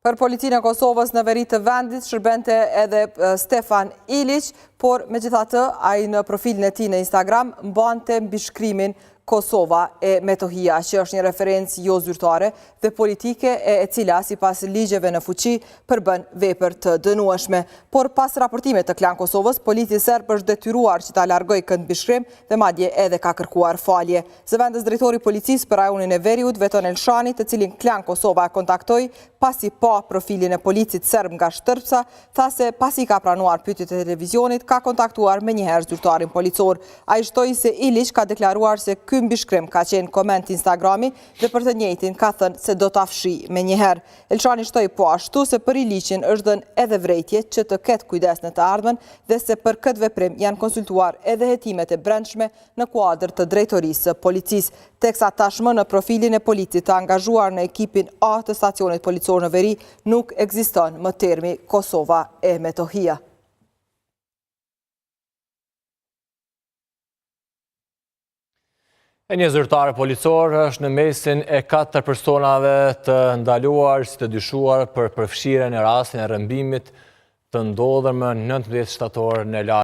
Për Policinë e Kosovës në veri të vendit shërbente edhe Stefan Ilić, por megjithatë ai në profilin e tij në Instagram mbante mbishkrimin Kosova e Metohia, që është një referencë jo zyrtare dhe politike e cila sipas ligjeve në fuqi përbën vepër të dënueshme. Por pas raportimit të Klan Kosovës, policia serb është detyruar që ta largojë këtë mbishkrim dhe madje edhe ka kërkuar falje. Zëvendës drejtori i policisë për rajonin e Veriut, Veton Elshani, të cilin Klan Kosova e kontaktoi pasi pa profilin e policit serb nga Shtërpsa, tha se pasi ka pranuar pyetjet e televizionit, ka kontaktuar menjëherë zyrtarin policor. Ai shtoi se Ilić ka deklaruar se ky mbishkrim ka qenë koment Instagrami dhe për të njëjtin ka thënë se do ta fshi menjëherë. Elshani shtoi po ashtu se për Ilićin është dhënë edhe vrejtje që të ketë kujdes në të ardhmen dhe se për këtë veprim janë konsultuar edhe hetimet e brendshme në kuadër të drejtorisë së policisë, teksa tashmë në profilin e policit të angazhuar në ekipin A të stacionit policor në Veri nuk ekziston më termi Kosova e Metohia. E një zyrtar policor është në mesin e 4 personave të ndaluar si të dyshuar për përfshirjen në rastin e rrëmbimit të ndodhur më 19 shtator në